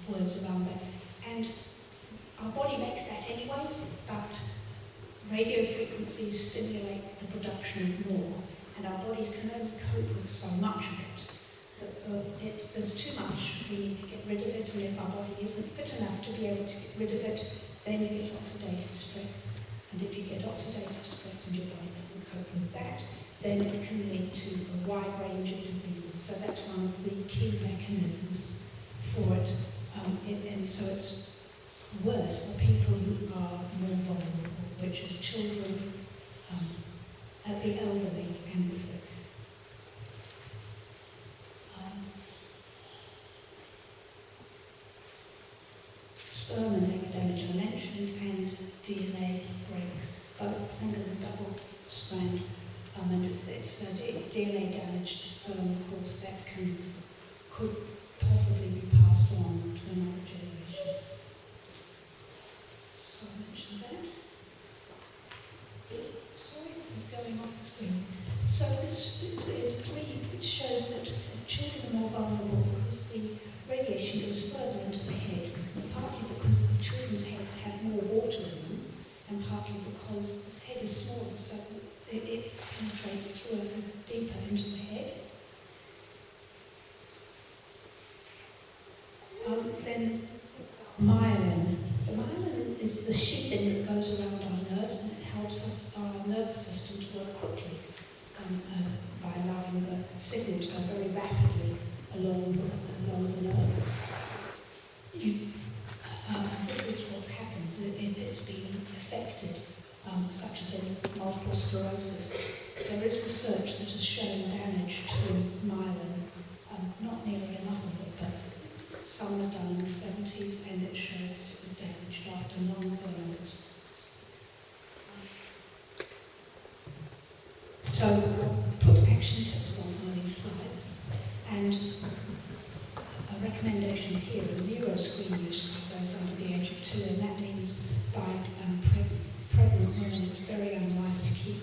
words around that. And our body makes that anyway, but radio frequencies stimulate the production of more, and our bodies can only cope with so much of it. If there's too much, we need to get rid of it, and if our body isn't fit enough to be able to get rid of it, then you get oxidative stress. And if you get oxidative stress and your body doesn't cope with that, then it can lead to a wide range of diseases. So that's one of the key mechanisms for it. And so it's worse for people who are more vulnerable, which is children, the elderly, and the sick. Sperm and egg damage I mentioned, and DNA breaks, both single and double strand. And if it's DNA damage to sperm, of course, that could possibly be passed on to another generation. So I mentioned that. Sorry, this is going off the screen. So this is 3, which shows that children are more vulnerable because the radiation goes further into the head, partly because the children's heads have more water in them, and partly because this head is smaller, so it penetrates through deeper into the head. Then myelin. The myelin is the sheathing that goes around our nerves, and it helps our nervous system to work quickly by allowing the signal to go very rapidly along the nerve. This is what happens if it's been affected, such as in multiple sclerosis. There is research that has shown damage to myelin, not nearly enough of it, but some was done in the 70s, and it showed that it was damaged after long-term exposure. So I'll put action tips on some of these slides, and recommendations here are 0 screen use for those under the age of 2, and that means by pregnant women it's very unwise to keep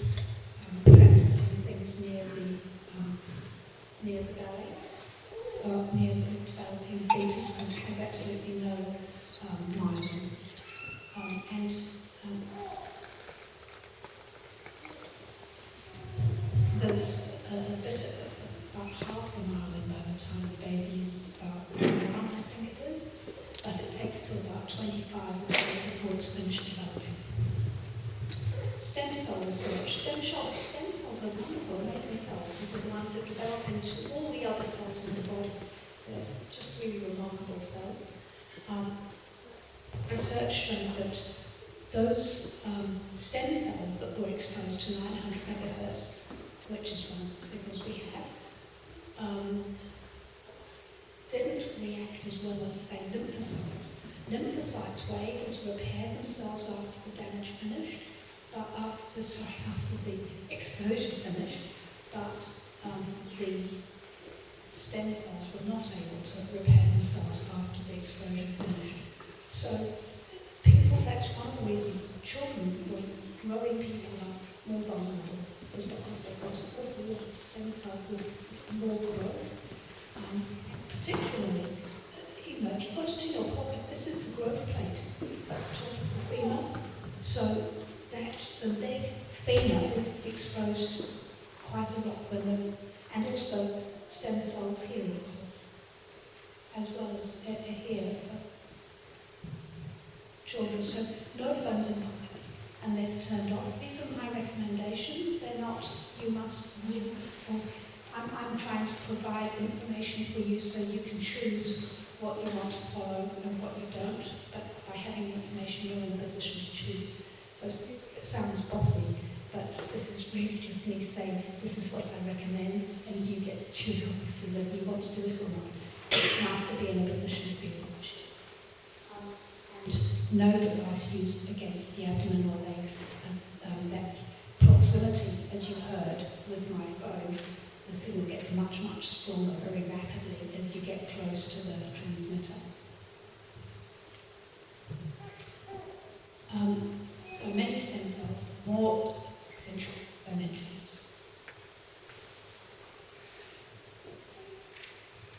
transmitting things near the belly, or near the developing fetus, because it has absolutely no myelin. There's a bit of about half a myelin by the time the baby is about 1, I think it is, but it takes till about 25 or so before it's finished developing. Stem cell research. Stem cells are wonderful, amazing cells. These are the ones that develop into all the other cells in the body. They're just really remarkable cells. Research showed that those stem cells that were exposed to 900 megahertz, which is one of the signals we have, didn't react as well as, say, lymphocytes. Lymphocytes were able to repair themselves after the damage finished, but after the exposure finished, but the stem cells were not able to repair themselves after the exposure finished. So that's one of the reasons children, growing people are more vulnerable, is because they've got an awful lot of stem cells, there's more growth. Particularly, if you've got it in your pocket, this is the growth plate, top of the femur, so that the leg femur is exposed quite a lot and also stem cells here, of course, as well as here for children. So no phones in pockets unless turned off. These are my recommendations. They're not, you must, I'm trying to provide information for you so you can choose what you want to follow and what you don't, but by having information you're in a position to choose. So it sounds bossy, but this is really just me saying this is what I recommend, and you get to choose obviously whether you want to do it or not. It's nice to be in a position to be able to choose. And no device use against the abdomen or legs, as that proximity, as you heard with my phone, the signal gets much, much stronger very rapidly as you get close to the transmitter. So many stem cells, more potential than injury.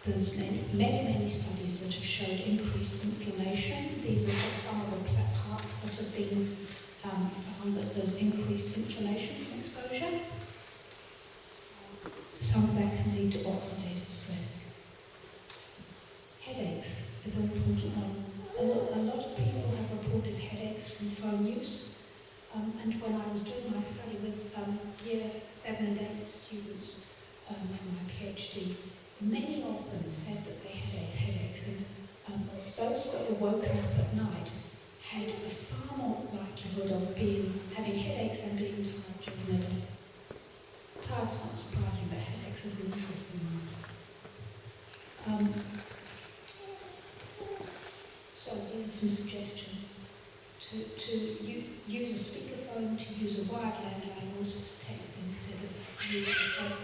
The there's many studies that have showed increased inflammation. These are just some of the parts that have been found that there's increased inflammation from exposure. Some of that can lead to oxidative stress. Headaches is an important one. A lot of people have reported headaches from phone use. And when I was doing my study with year 7 and 8 students for my PhD, many of them said that they had headaches, and those that were woken up at night had a far more likelihood of having headaches and being tired during the day. Tired's not surprising, but headaches is an interesting one. So these are some suggestions. To use a speakerphone, to use a wired landline, or just text instead of using a phone.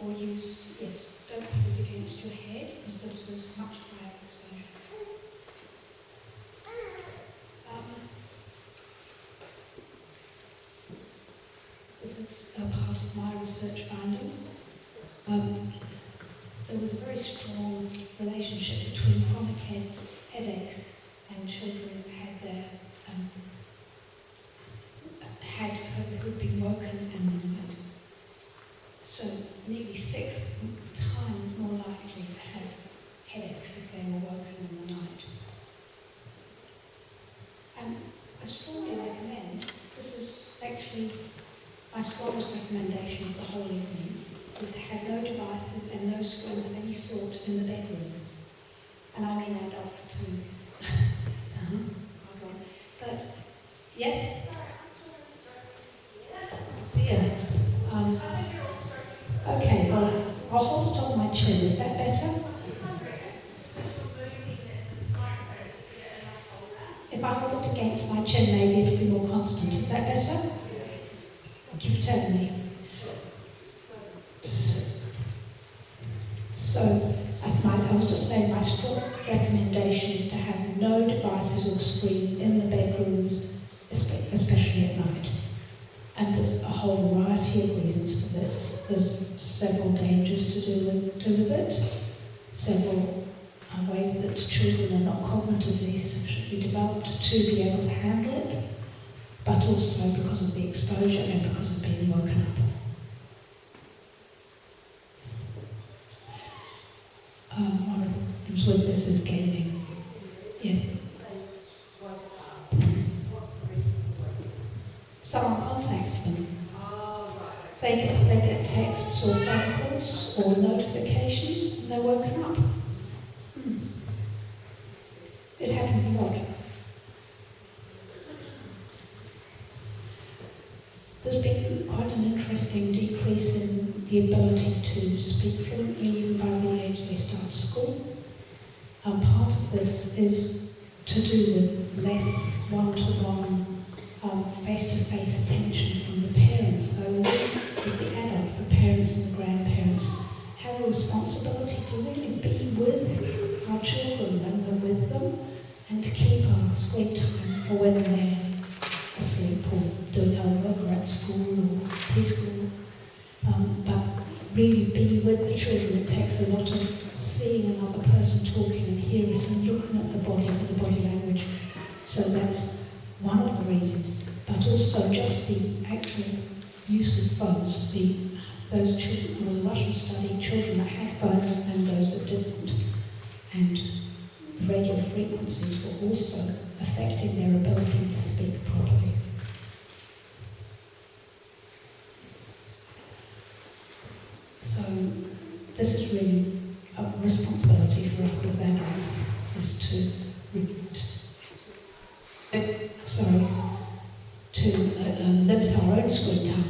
Or don't put it against your head, because there's much higher exposure. This is a part of my research findings. There was a very strong relationship between chronic headaches and children who'd been woken in the night. So nearly 6 times more likely to have headaches if they were woken in the night. And I strongly recommend, this is actually my strongest recommendation of the whole evening, is to have no devices and no screens of any sort in the bedroom. And I mean adults too. But, yes? Dear. Okay, well, I'll hold it on my chin. Is that better? If I hold it against my chin, maybe it'll be more constant. Is that better? Thank you for telling me. So, I was just saying, my strong recommendation is to have no devices or screens in the bedrooms, especially at night. And there's a whole variety of reasons for this. There's several dangers to do with it, several ways that children are not cognitively sufficiently developed to be able to handle it, but also because of the exposure and because of being woken up. One of the problems with this is gaming. Yeah. Someone contacts them. They get texts or phone calls or notifications and they're woken up. It happens a lot. There's been quite an interesting decrease in the ability to speak fluently even by the age they start school. Part of this is to do with less one-to-one face-to-face attention from the parents. So with the adults, the parents and the grandparents have a responsibility to really be with our children when we're with them and to keep our screen time for when they're asleep or doing homework or at school or preschool. But really be with the children. It takes a lot of seeing another person talking and hearing it and looking at the body for the body language. So that's one of the reasons. But also just the actual use of phones. Those children, there was a Russian study, children that had phones and those that didn't. And the radio frequencies were also affecting their ability to speak properly. So this is really a responsibility for us as adults, is to limit our own screen time.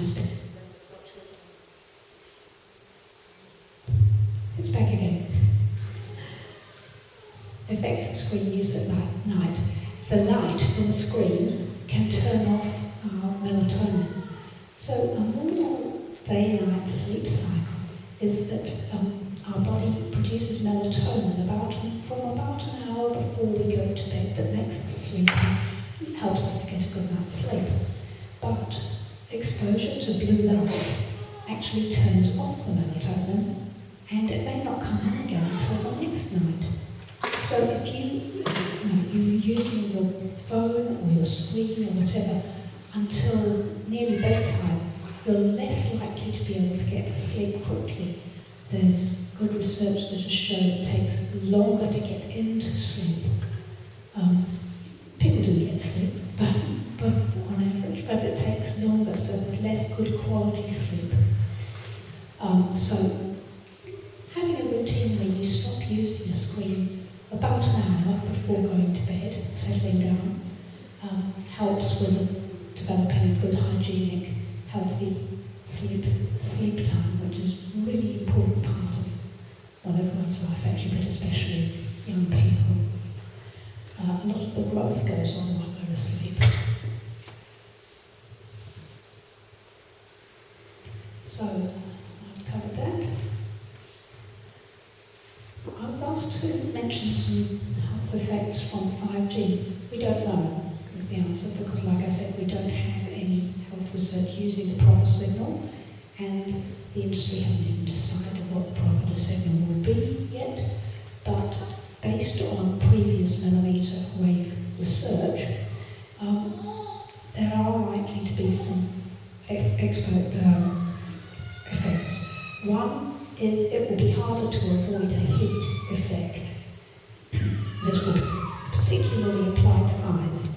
It's back again. Effects of screen use at night. The light from the screen can turn off our melatonin. So a normal day-night sleep cycle is that our body produces melatonin from about an hour before we go to bed that makes us sleepy, helps us to get a good night's sleep. But exposure to blue light actually turns off the melatonin and it may not come on again until the next night. So if you're using your phone or your screen or whatever until nearly bedtime, you're less likely to be able to get to sleep quickly. There's good research that has shown it takes longer to get into sleep. People do get sleep, but on average, but it takes longer, so there's less good quality sleep. So having a routine where you stop using a screen about an hour before going to bed, settling down, helps with developing a good hygienic, healthy sleep time, which is a really important part of everyone's life actually, but especially young people. A lot of the growth goes on while they're asleep. So, I've covered that. I was asked to mention some health effects from 5G. We don't know, is the answer, because like I said, we don't have any health research using the proper signal, and the industry hasn't even decided what the proper signal will be yet. But based on previous millimetre wave research, there are likely to be some effects. One is it will be harder to avoid a heat effect. This will particularly apply to eyes.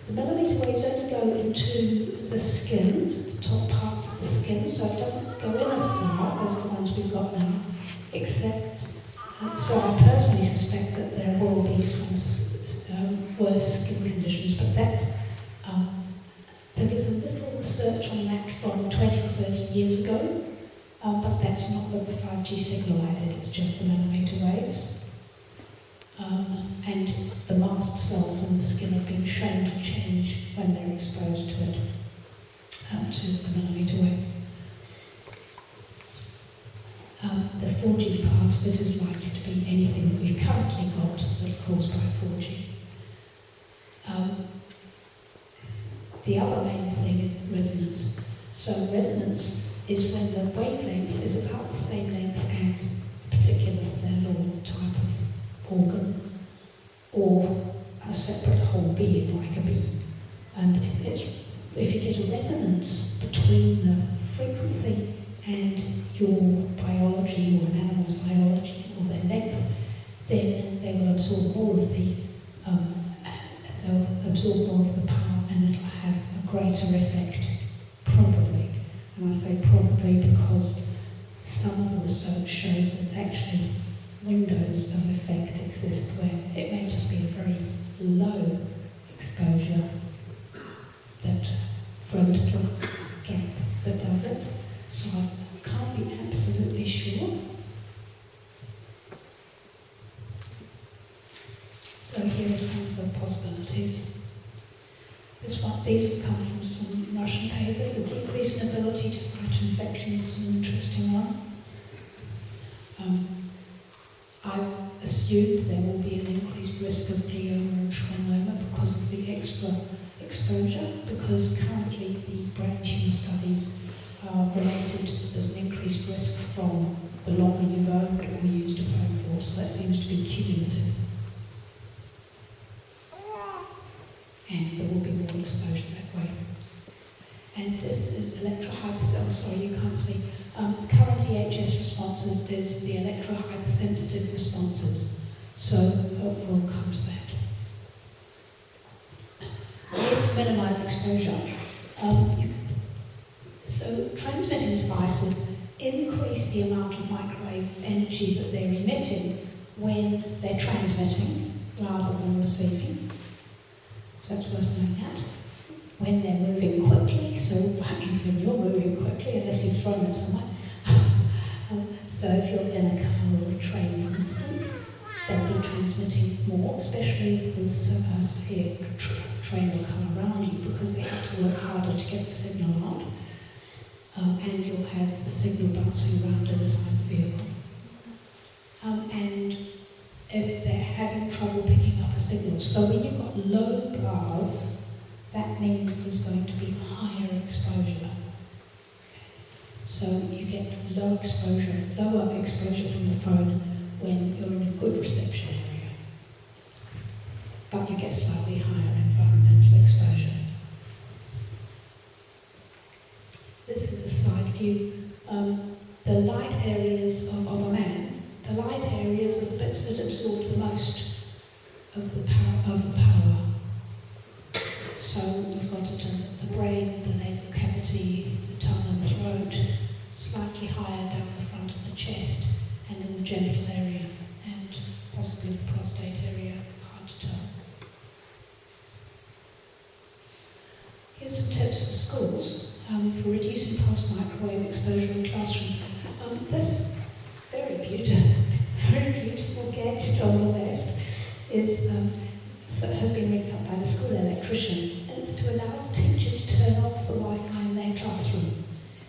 The millimetre waves only go into the skin, the top parts of the skin, so it doesn't go in as far as the ones we've got now, except, so I personally suspect that there will be some worse skin conditions, but that's, there is a little research on that from 20 or 30 years ago, but that's not what the 5G signal added, it's just the millimetre waves. And the mast cells in the skin have been shown to change when they're exposed to it, to the millimetre waves. The 4G part of it is likely to be anything that we've currently got that are caused by 4G. The other main thing is the resonance. So resonance is when the wavelength is about the same length as a particular cell or type of organ, or a separate whole being like a bee. And if you get a resonance between the frequency and your biology or an animal's biology or their length, then they will absorb more of the power, and it'll have a greater effect, probably. And I say probably because some of the research shows that actually windows of effect exist where it may just be a very low exposure that for a little gap that does it. So I can't be absolutely sure. So here are some of the possibilities. These have come from some Russian papers. A decrease in ability to fight infections is an interesting one. I've assumed there will be an increased risk of glioma and schwannoma because of the extra exposure, because currently the brain tumour studies are related, there's an increased risk from the longer you've owned or used a phone for, so that seems to be cumulative. And there will be more exposure that way. And this is sorry, you can't see. Current EHS responses is the electrohypersensitive responses. So we'll come to that. Ways to minimise exposure. So transmitting devices increase the amount of microwave energy that they're emitting when they're transmitting rather than receiving. So that's worth knowing that. When they're moving quickly, so that means when you're moving quickly, unless you've thrown it somewhere. So if you're in a car or a train, for instance, they'll be transmitting more, especially if there's, say, a train or car around you, because they have to work harder to get the signal out. And you'll have the signal bouncing around inside the vehicle. And if they're having trouble picking up a signal, so when you've got low bars, that means there's going to be higher exposure. So you get lower exposure from the phone when you're in a good reception area. But you get slightly higher environmental exposure. This is a side view. The light areas of a man, the light areas are the bits that absorb the most of the power. So we've got the brain, the nasal cavity, the tongue and throat, slightly higher down the front of the chest and in the genital area, and possibly the prostate area, hard to tell. Here's some tips for schools for reducing pulse microwave exposure in classrooms. This very beautiful gadget on the left has been rigged up by the school electrician, and it's to allow the teacher to turn off the Wi-Fi in their classroom.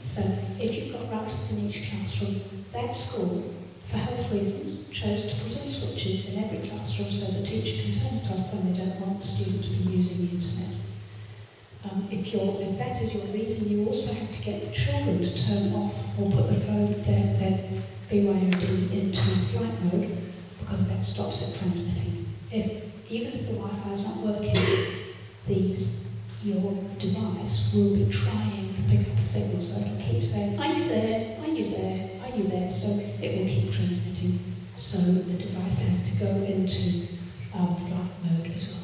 So if you've got routers in each classroom, that school, for health reasons, chose to put in switches in every classroom so the teacher can turn it off when they don't want the student to be using the internet. If that is your reason, you also have to get the children to turn off or put the phone, their BYOD into flight mode, because that stops it transmitting. Even if the Wi-Fi is not working, your device will be trying to pick up a signal, so it'll keep saying, "Are you there? Are you there? Are you there?" So it will keep transmitting. So the device has to go into flight mode as well.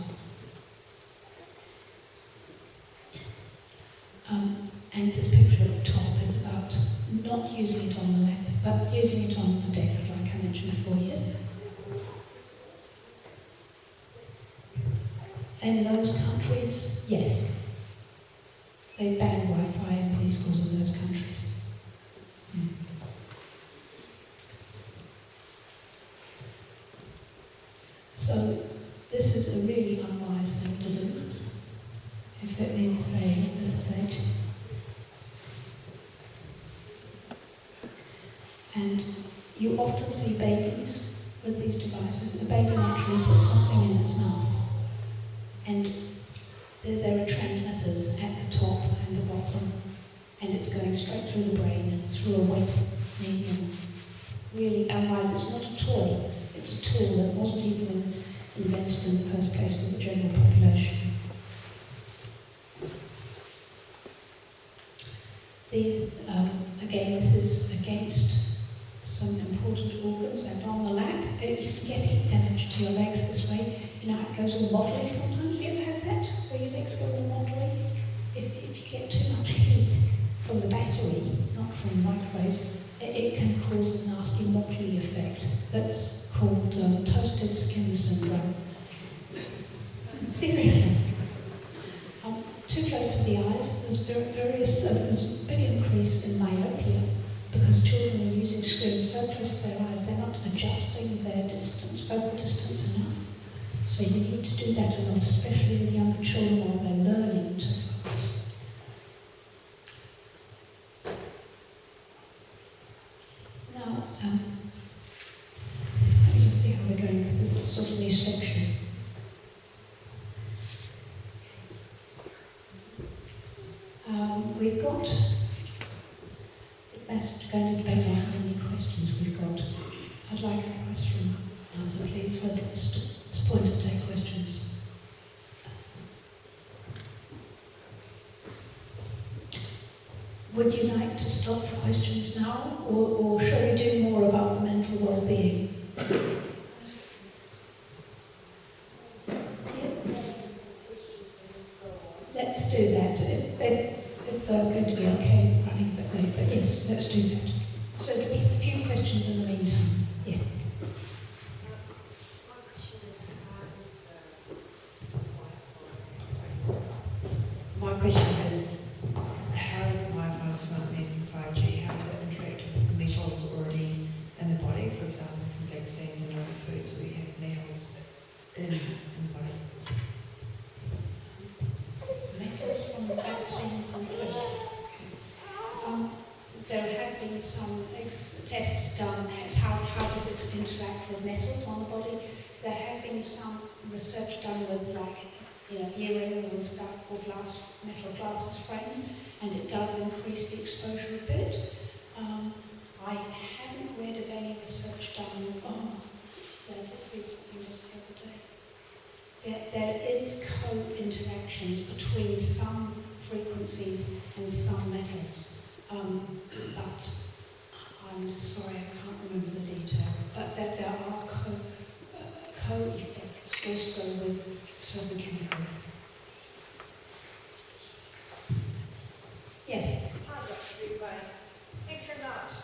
And this picture at the top is about not using it on the lap, but using it on the desk, like I mentioned before, yes? In those countries, yes. They ban Wi-Fi in preschools in those countries. So this is a really unwise thing to do, if it needs saying at this stage. And you often see babies with these devices. A baby naturally puts something in its mouth. And there are transmitters at the top and the bottom, and it's going straight through the brain and through a wet medium. Really, otherwise it's not a toy. It's a tool that wasn't even invented in the first place for the general population. These, again, this is against some important organs, and on the lap, you can get heat damage to your legs this way. You know how it goes all modelly sometimes? Have you ever had that? Where your legs go all modelly? If you get too much heat from the battery, not from microwaves, it can cause a nasty modelly effect. That's called toasted skin syndrome. Seriously. Too close to the eyes, there's a big increase in myopia, because children are using screens so close to their eyes, they're not adjusting their distance, focal distance enough. So you need to do that a lot, especially with younger children while they're learning to focus. Now, let me just see how we're going, because this is sort of a new section. We've got, it's going to depend on how many questions we've got. I'd like a question answer, please, whether it's point to take questions. Would you like to stop for questions now, or shall we do more about the mental well-being? Let's do that. If they're going to be okay running a bit late, but yes, let's do that. So do we have a few questions in the meantime? Yes. My question is, how is the Wi-Fi and smart meters and 5G, how does that interact with the metals already in the body, for example, from vaccines and other foods where you have metals in the body? Metals from vaccines and food. There have been some tests done as how does it interact with metals on the body. There have been some research done with like earrings and stuff, or metal glasses frames, and it does increase the exposure a bit. I haven't read of any research done on that. I did read something just the other day. There is co-interactions between some frequencies and some metals, but I'm sorry, I can't remember the detail. But there are co-effects also with certain chemicals. Yes? Hi, Dr. Redmayne. Thanks very much. The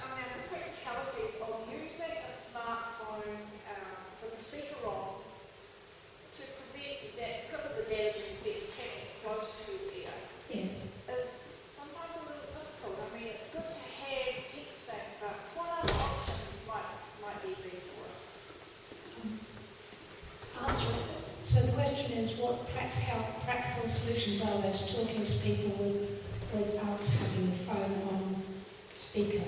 practicalities of using a smartphone with the speaker on to prevent because of the damage effect having it close to your ear Yes. is sometimes a little difficult. It's good to have texting, but what other options might be there for us? Answer it. So the question is, what practical solutions are there to talking to people without having the phone on speaker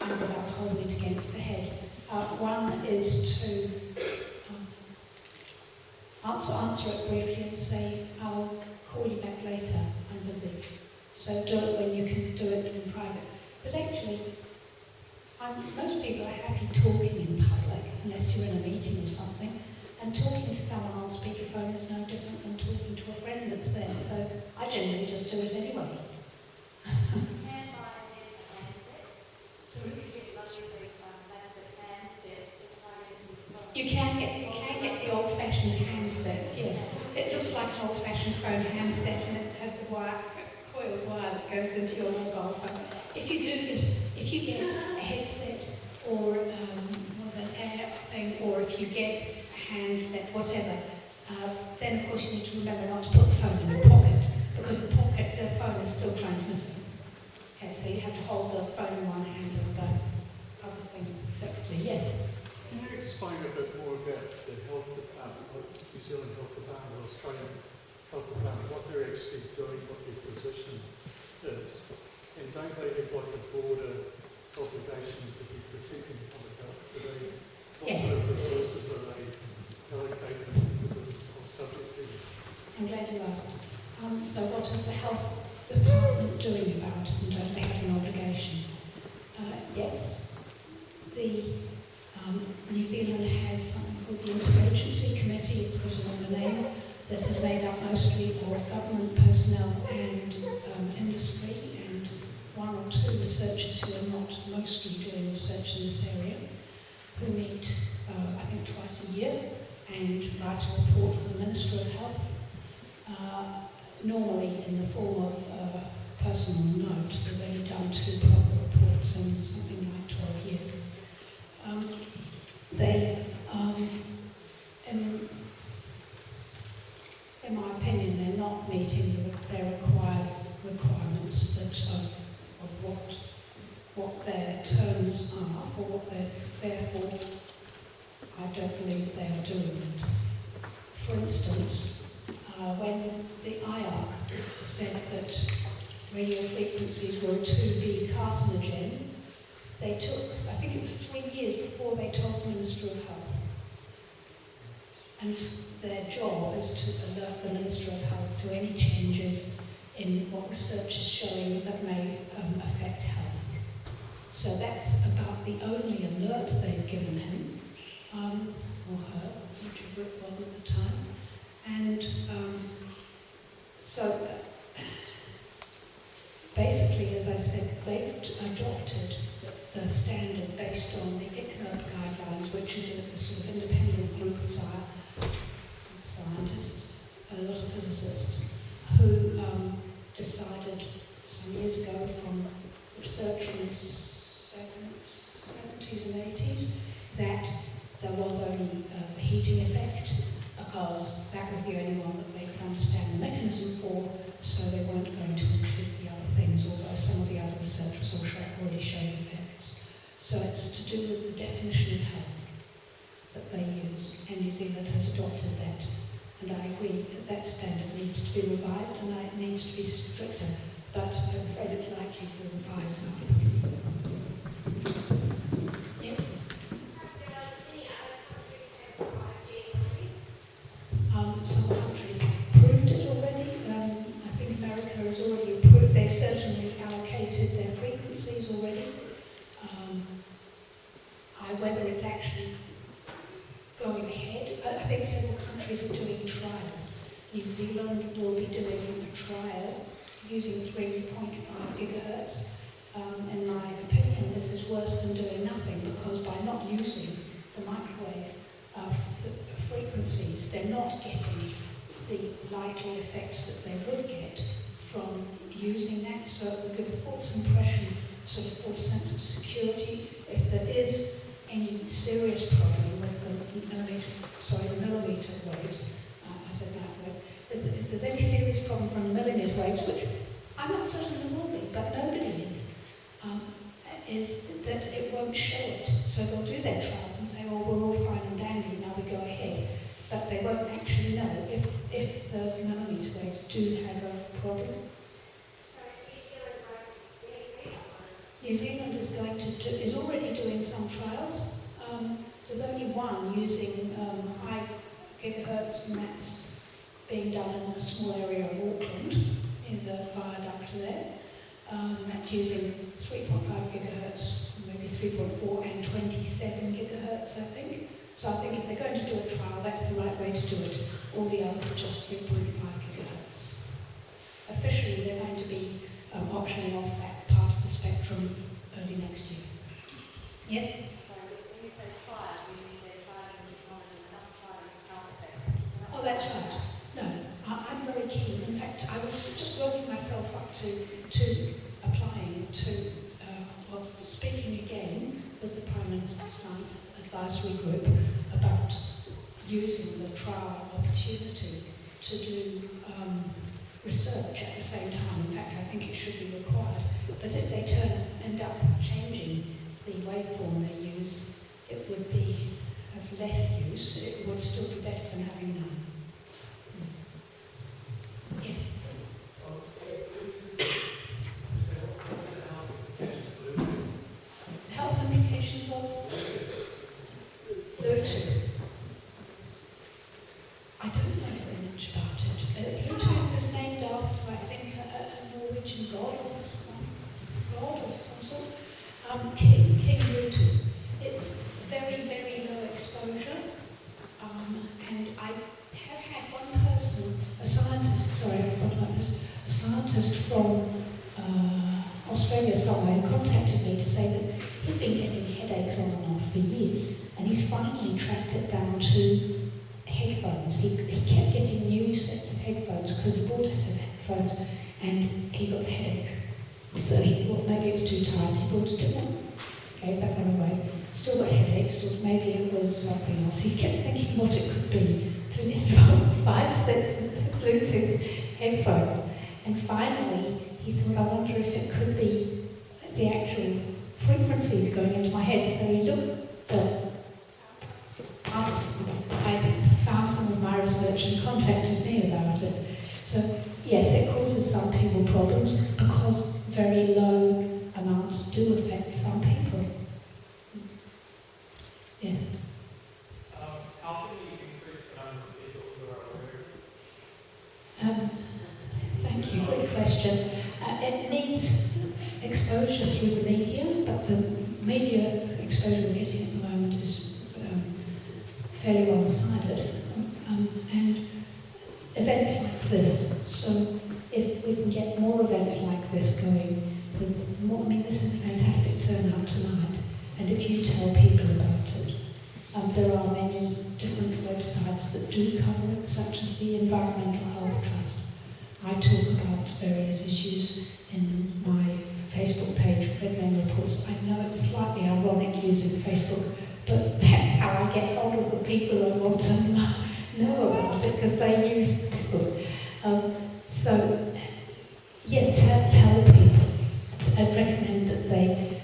and without holding it against the head? One is to answer it briefly and say, I'll call you back later, I'm busy. So do it when you can do it in private. But actually, most people are happy talking in public, unless you're in a meeting or something. And talking to someone on speakerphone is no different than talking to a friend that's there. So I generally just do it anyway. Can buy a handset. So You get lovely plastic handsets and plug it into the phone. you can get the old-fashioned handsets, yes. It looks like an old-fashioned phone handset, and it has the coiled wire that goes into your mobile phone. If you get a headset or an air thing, or if you get a handset, whatever, then of course you need to remember not to put the phone in your pocket, because the phone is still transmitting. Okay, so you have to hold the phone in one hand and the other thing separately. Yes? Can you explain a bit more about the health department, like New Zealand Health Department or Australian Health Department, what they're actually doing, what their position is? And don't they have like a broader obligation to be protecting public health? What sort of resources are they allocating to this whole subject area? I'm glad you asked. So what is the health department doing about it, and don't they have an obligation? Yes. The New Zealand has something called the Interagency Committee, it's got another name, that is made up mostly of government personnel and industry, and one or two researchers who are not mostly doing research in this area, who meet, I think, twice a year and write a report for the Minister of Health, normally in the form of a personal note. They've only done 2 proper reports in something like 12 years. In my opinion, they're not meeting their requirements of what their terms are, for what they're there for. I don't believe they are doing it. For instance, when the IARC said that radio frequencies were to be carcinogen, they took, I think it was 3 years before they told the Minister of Health. And their job is to alert the Minister of Health to any changes in what research is showing that may affect health. So that's about the only alert they've given him, or her, whichever it was at the time. And so basically, as I said, they've adopted the standard based on the ICNIRP guidelines, which is a sort of independent group of scientists, a lot of physicists, who decided some years ago from research from the 70s and 80s that there was only a heating effect, because that was the only one that they could understand the mechanism for, so they weren't going to include the other things, although some of the other research was already showing effects. So it's to do with the definition of health that they use, and New Zealand has adopted that. And I agree that that standard needs to be revised, and it needs to be stricter, but I'm afraid it's likely to be revised now. Yes? Have any other countries have 5G already? Some countries certainly allocated their frequencies already. Whether it's actually going ahead, I think several countries are doing trials. New Zealand will be doing a trial using 3.5 gigahertz. In my opinion, this is worse than doing nothing, because by not using the microwave frequencies, they're not getting the likely effects that they would get from using that. So it will give a false impression, sort of false sense of security. If there is any serious problem with the millimeter waves, I said that waves, if there's any serious problem from the millimeter waves, which I'm not certain there will be, but nobody is that it won't show it. So they'll do their trials and say, oh, we're all fine and dandy, now we go ahead. But they won't actually know if the millimeter waves do have a problem. New Zealand is already doing some trials. There's only one using high gigahertz, and that's being done in a small area of Auckland, in the viaduct there. That's using 3.5 gigahertz, maybe 3.4 and 27 gigahertz, I think. So I think if they're going to do a trial, that's the right way to do it. All the others are just 3.5 gigahertz. Officially, they're going to be auctioning off that part of the spectrum early next year. Yes? Sorry, when you say trial, you mean they're trying technology, not trying health effects? Oh, that's right. No, I'm very keen. In fact, I was just working myself up to applying to, speaking again with the Prime Minister's Science Advisory Group about using the trial opportunity to do research at the same time. In fact, I think it should be required. But if they end up changing the waveform they use, it would be of less use. It would still be better than having none. Yes. Health implications of Bluetooth. I don't know very much about it. Bluetooth is named after, I think, a Norwegian god of some sort. King Bluetooth. It's very, very low exposure. And I have had one person, a scientist, sorry, I forgot about this, a scientist from Australia somewhere contacted me to say that he'd been getting headaches on and off for years, and he's finally tracked it down to headphones. He kept getting new sets of headphones because he bought a set of headphones and he got headaches. So he thought maybe it was too tight, he bought a different one, gave that one away, still got headaches, thought maybe it was something else. He kept thinking what it could be, so he had 5 sets of Bluetooth headphones. And finally, he thought, I wonder if it could be the actual frequencies going into my head. So he looked at I found some of my research and contacted me about it. So yes, it causes some people problems because very low amounts do affect some people. Yes. How can you increase the number of people who are aware? Thank you. Good question. It needs exposure through the media, but the media exposure we're getting at the moment is fairly one-sided. And events like this. So if we can get more events like this going, with more, I mean, this is a fantastic turnout tonight. And if you tell people about it, there are many different websites that do cover it, such as the Environmental Health Trust. I talk about various issues in my Facebook page, Redmayne Reports. I know it's slightly ironic using Facebook, but that's how I get hold of the people who want to know about it, because they use Facebook. So, yes, tell people. I'd recommend that they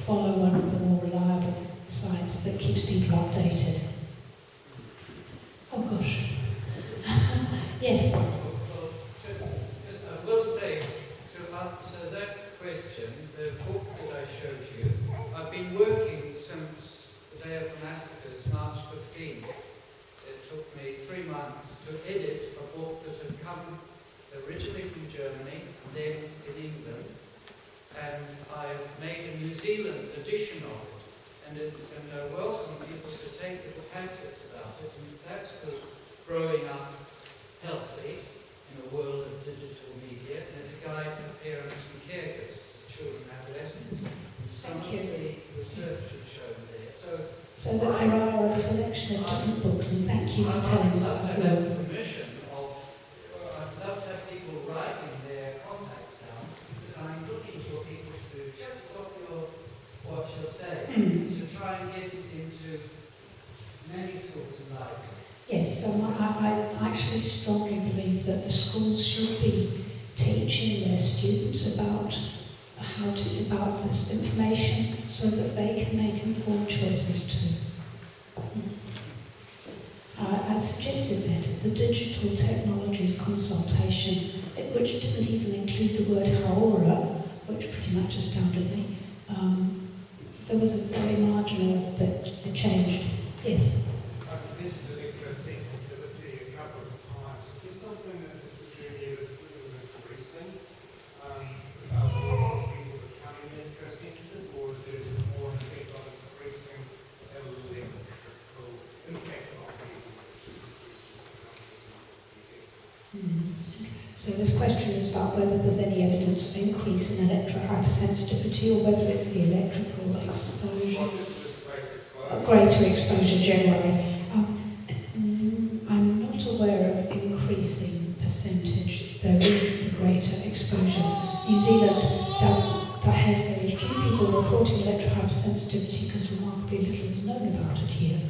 follow one of the more reliable sites that keeps people updated. Oh gosh. Yes. Yes, I will say, to answer that question, the book that I showed you, I've been working since the day of the massacres, March 15th. It took me 3 months to edit a book that had come originally from Germany, and then in England, and I've made a New Zealand edition of it, and I welcome people to take little pamphlets about it, and that's because growing up healthy in a world of digital media, and there's a guide for parents and caregivers of children and adolescents, and some of the research is shown there. So that there are a selection of different books, and thank you for telling us about I'd love to those. have permission of, I'd love to have people writing their contacts down, because I'm looking for people to do just what you're saying, to try and get it into many schools and libraries. Yes, I actually strongly believe that the schools should be teaching their students about about this information so that they can make informed choices too. I suggested that the digital technologies consultation, which didn't even include the word haora, which pretty much astounded me, there was a very marginal bit, it changed. Yes? I've mentioned electrosensitivity a couple of times. Is this something that is really increasing? Are more people becoming electrosensitive, or is there more effect on increasing electrical impact on people? So this question is about whether there's any evidence of increase in electro-hypersensitivity or whether it's the electrical exposure, greater exposure generally. I'm not aware of increasing percentage. There is a greater exposure. New Zealand has very few people reporting electro-hypersensitivity because remarkably little is known about it here.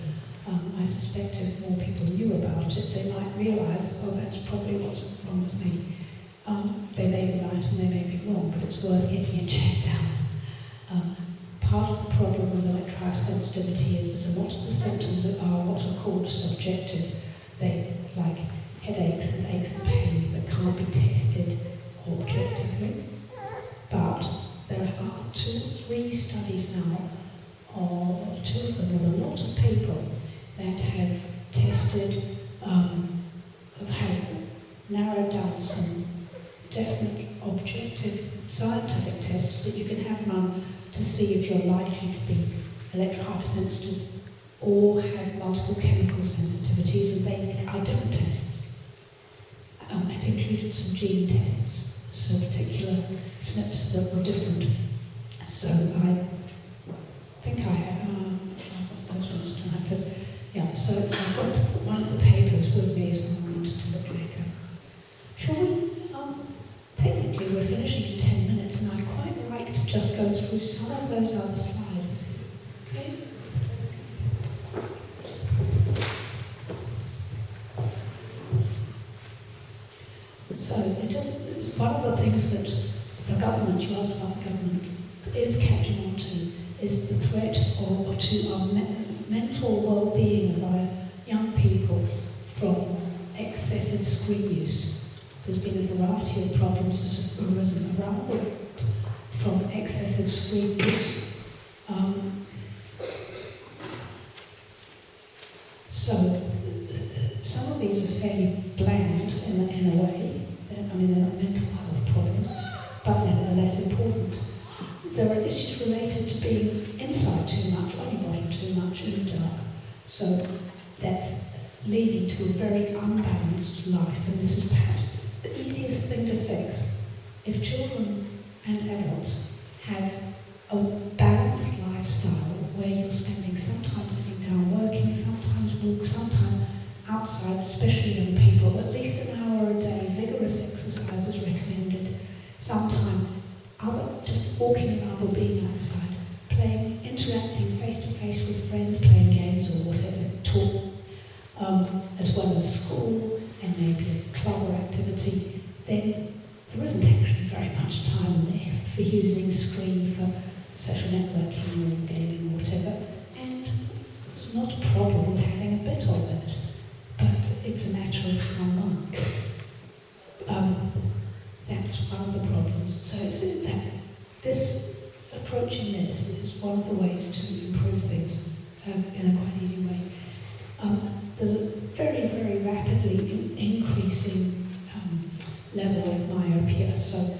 I suspect if more people knew about it, they might realise, oh, that's probably what's wrong with me. They may be right and they may be wrong, but it's worth getting it checked out. Part of the problem with electro-hypersensitivity is that a lot of the symptoms are what are called subjective. They like headaches and aches and pains that can't be tested objectively. But there are 2 or 3 studies now, or 2 of them with a lot of people that have tested, have narrowed down some definite objective scientific tests that you can have run to see if you're likely to be electro-hypersensitive or have multiple chemical sensitivities, and they are different tests. It included some gene tests, so particular SNPs that were different. So I think I have, those ones don't have, but yeah, so I've got one of the papers with me, so I wanted to look later. Shall we, technically we're finishing in 10 minutes, and I'd quite like to just go through some of those other slides. Okay? So it's one of the things that the government, you asked about the government, is catching on to, is the threat to our mental well-being of our young people from excessive screen use. There's been a variety of problems that have arisen around the world from excessive screen use. So some of these are fairly bland in a way. I mean, they're not mental health problems, but nevertheless important. There are issues related to being inside too much, only watching too much in the dark. So that's leading to a very unbalanced life, and this is perhaps the easiest thing to fix. If children and adults have a balanced lifestyle where you're spending some time sitting down working, sometimes walk, sometimes outside, especially young people, at least an hour a day, vigorous exercise is recommended, sometime just walking around or being outside, playing, interacting face-to-face with friends, playing games or whatever, talk, as well as school and maybe a club or activity, then there isn't actually very much time there for using screen for social networking or gaming or whatever, and it's not a problem with having a bit of it, but it's a matter of how much. That's one of the problems. So it's that this approaching this is one of the ways to improve things in a quite easy way. There's a very, very rapidly increasing level of myopia. So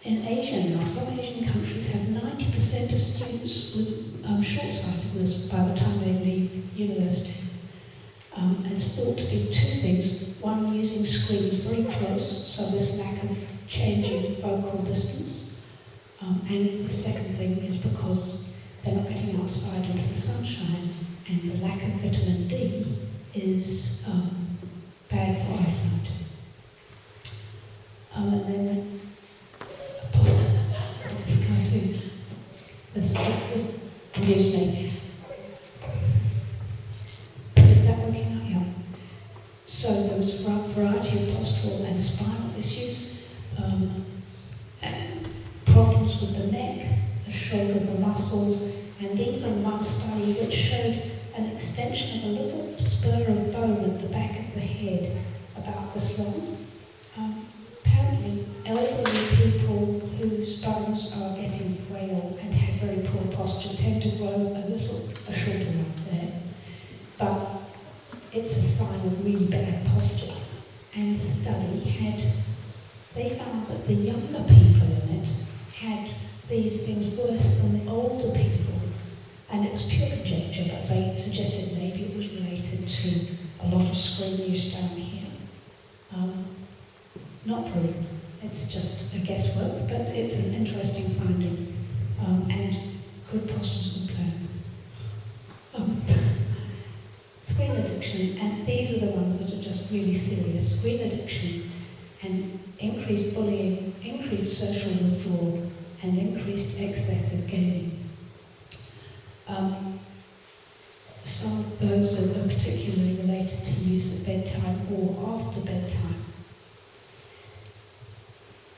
in Asia now, some Asian countries have 90% of students with short-sightedness by the time they leave university. And it's thought to be two things. One, using screens very close, so this lack of changing focal distance. And the second thing is because they're not getting outside into the sunshine, and the lack of vitamin D is bad for eyesight. And then, this cartoon, this amused me. Is that working out? Yeah. So there was a variety of postural and spinal issues, and problems with the neck, the shoulder, the muscles, and even one study which showed an extension of a little spur of bone at the back of the head, about this long. Apparently, elderly people whose bones are getting frail and have very poor posture tend to grow a shorter one there. But it's a sign of really bad posture. And the study they found that the younger people in it had these things worse than the older people. And it was pure conjecture, but they suggested maybe it was related to a lot of screen use down here. Not proven. It's just a guesswork, but it's an interesting finding. And good posture's a good plan. Screen addiction, and these are the ones that are just really serious. Screen addiction and increased bullying, increased social withdrawal, and increased excessive gaming. Some of those are particularly related to use at bedtime or after bedtime.